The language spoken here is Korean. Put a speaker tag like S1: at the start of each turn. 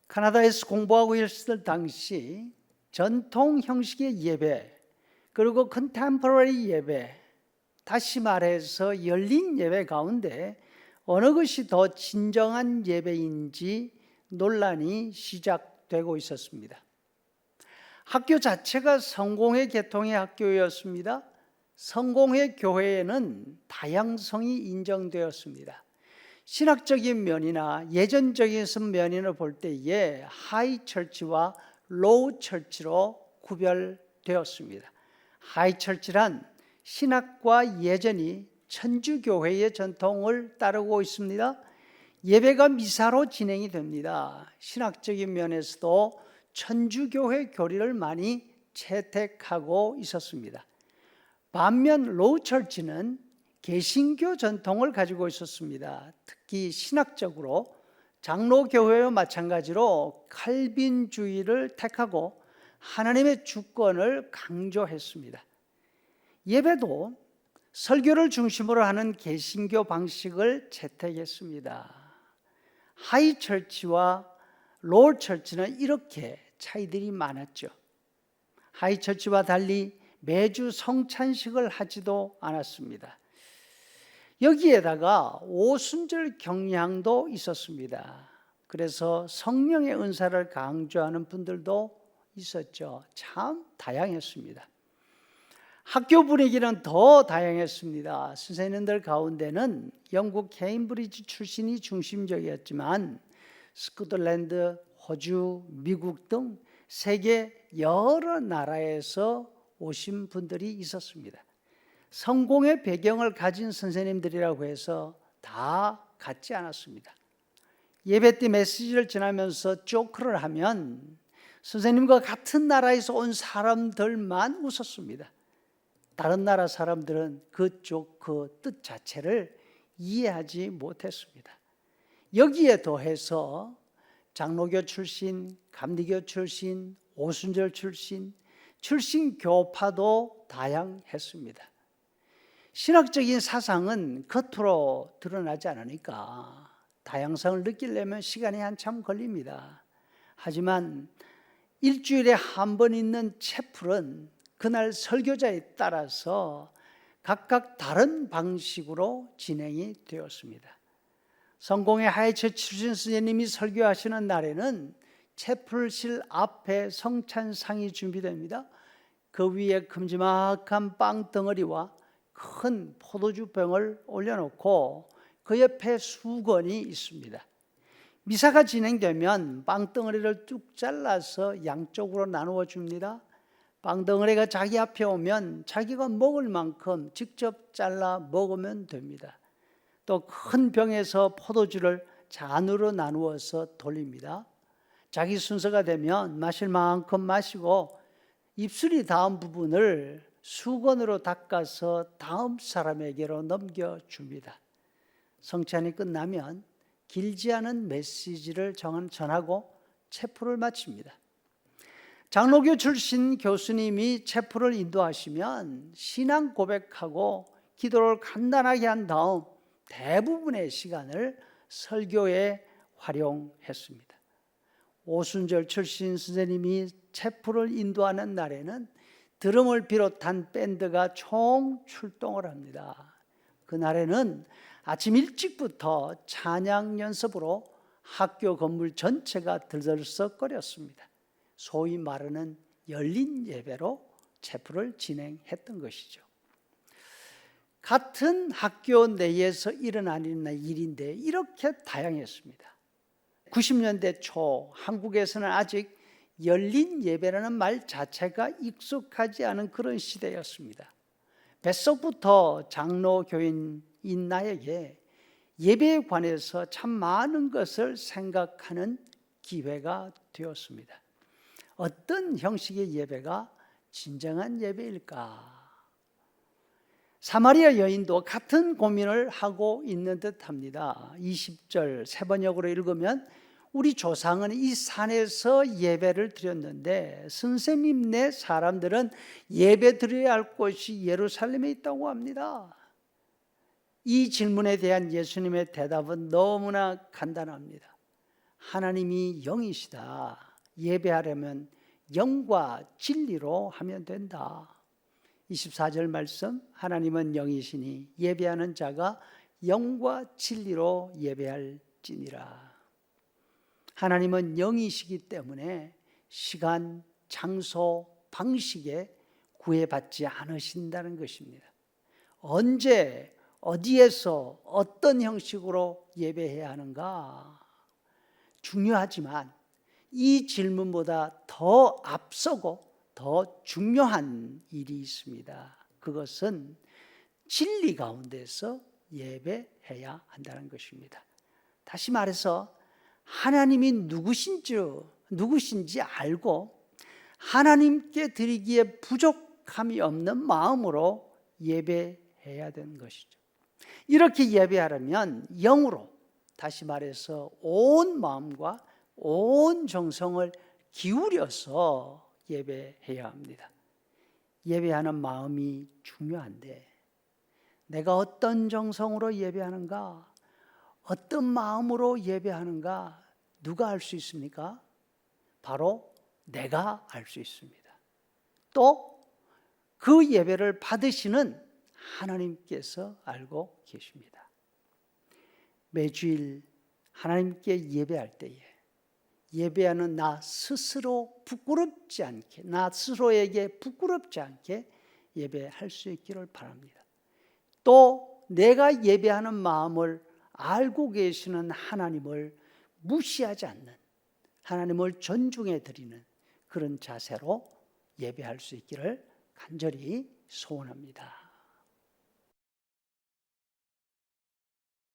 S1: 캐나다에서 공부하고 있을 당시 전통 형식의 예배, 그리고 컨템포러리 예배, 다시 말해서 열린 예배 가운데 어느 것이 더 진정한 예배인지 논란이 시작되고 있었습니다. 학교 자체가 성공회 계통의 학교였습니다. 성공회 교회에는 다양성이 인정되었습니다. 신학적인 면이나 예전적인 면을 볼 때에 하이 처치와 로우 처치로 구별되었습니다. 하이 처치란 신학과 예전이 천주교회의 전통을 따르고 있습니다. 예배가 미사로 진행이 됩니다. 신학적인 면에서도 천주교회 교리를 많이 채택하고 있었습니다. 반면 로우 처치는 개신교 전통을 가지고 있었습니다. 특히 신학적으로 장로교회와 마찬가지로 칼빈주의를 택하고 하나님의 주권을 강조했습니다. 예배도 설교를 중심으로 하는 개신교 방식을 채택했습니다. 하이 처치와 로우 처치는 이렇게 차이들이 많았죠. 하이 처치와 달리 매주 성찬식을 하지도 않았습니다. 여기에다가 오순절 경향도 있었습니다. 그래서 성령의 은사를 강조하는 분들도 있었죠. 참 다양했습니다. 학교 분위기는 더 다양했습니다. 선생님들 가운데는 영국 케임브리지 출신이 중심적이었지만 스코틀랜드, 호주, 미국 등 세계 여러 나라에서 오신 분들이 있었습니다. 성공의 배경을 가진 선생님들이라고 해서 다 같지 않았습니다. 예배 때 메시지를 전하면서 조크를 하면 선생님과 같은 나라에서 온 사람들만 웃었습니다. 다른 나라 사람들은 그 조크 뜻 자체를 이해하지 못했습니다. 여기에 더해서 장로교 출신, 감리교 출신, 오순절 출신 교파도 다양했습니다. 신학적인 사상은 겉으로 드러나지 않으니까 다양성을 느끼려면 시간이 한참 걸립니다. 하지만 일주일에 한 번 있는 채플은 그날 설교자에 따라서 각각 다른 방식으로 진행이 되었습니다. 성공의 하이처 출신 선생님이 설교하시는 날에는 채플실 앞에 성찬상이 준비됩니다. 그 위에 큼지막한 빵 덩어리와 큰 포도주 병을 올려놓고 그 옆에 수건이 있습니다. 미사가 진행되면 빵 덩어리를 뚝 잘라서 양쪽으로 나누어 줍니다. 빵 덩어리가 자기 앞에 오면 자기가 먹을 만큼 직접 잘라 먹으면 됩니다. 또 큰 병에서 포도주를 잔으로 나누어서 돌립니다. 자기 순서가 되면 마실 만큼 마시고 입술이 닿은 부분을 수건으로 닦아서 다음 사람에게로 넘겨줍니다. 성찬이 끝나면 길지 않은 메시지를 전하고 체프를 마칩니다. 장로교 출신 교수님이 체프를 인도하시면 신앙 고백하고 기도를 간단하게 한 다음 대부분의 시간을 설교에 활용했습니다. 오순절 출신 선생님이 체프를 인도하는 날에는 드럼을 비롯한 밴드가 총 출동을 합니다. 그날에는 아침 일찍부터 찬양 연습으로 학교 건물 전체가 들들썩거렸습니다. 소위 말하는 열린 예배로 체프를 진행했던 것이죠. 같은 학교 내에서 일어나는 일인데 이렇게 다양했습니다. 90년대 초 한국에서는 아직 열린 예배라는 말 자체가 익숙하지 않은 그런 시대였습니다. 뱃속부터 장로교인인 나에게 예배에 관해서 참 많은 것을 생각하는 기회가 되었습니다. 어떤 형식의 예배가 진정한 예배일까? 사마리아 여인도 같은 고민을 하고 있는 듯합니다. 20절 세번역으로 읽으면 우리 조상은 이 산에서 예배를 드렸는데 선생님네 사람들은 예배 드려야 할 곳이 예루살렘에 있다고 합니다. 이 질문에 대한 예수님의 대답은 너무나 간단합니다. 하나님이 영이시다. 예배하려면 영과 진리로 하면 된다. 24절 말씀, 하나님은 영이시니 예배하는 자가 영과 진리로 예배할지니라. 하나님은 영이시기 때문에 시간, 장소, 방식에 구애받지 않으신다는 것입니다. 언제, 어디에서, 어떤 형식으로 예배해야 하는가? 중요하지만 이 질문보다 더 앞서고 더 중요한 일이 있습니다. 그것은 진리 가운데서 예배해야 한다는 것입니다. 다시 말해서 하나님이 누구신지 알고 하나님께 드리기에 부족함이 없는 마음으로 예배해야 되는 것이죠. 이렇게 예배하려면 영으로, 다시 말해서 온 마음과 온 정성을 기울여서 예배해야 합니다. 예배하는 마음이 중요한데 내가 어떤 정성으로 예배하는가, 어떤 마음으로 예배하는가 누가 알 수 있습니까? 바로 내가 알 수 있습니다. 또 그 예배를 받으시는 하나님께서 알고 계십니다. 매주일 하나님께 예배할 때에 예배하는 나 스스로 부끄럽지 않게, 나 스스로에게 부끄럽지 않게 예배할 수 있기를 바랍니다. 또 내가 예배하는 마음을 알고 계시는 하나님을 무시하지 않는, 하나님을 존중해 드리는 그런 자세로 예배할 수 있기를 간절히 소원합니다.